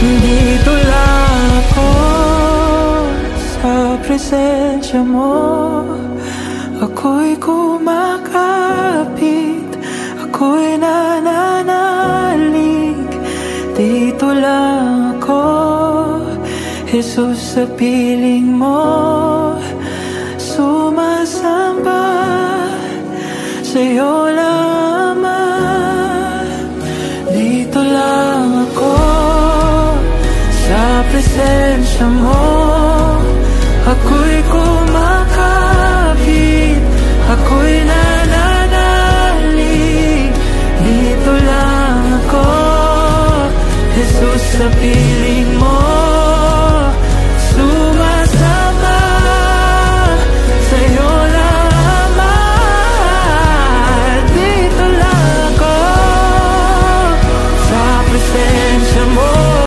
Dito lang ako sa presensya mo. Ako'y kumakapit, ako'y nananalig. Dito lang ako, Jesus, sa piling mo. Sumasamba sa'yo lang, Ama. Dito lang ako sa presensya mo. Ako'y kumakapit, ako'y nananalig. Dito lang ako, Jesus, sa piling mo.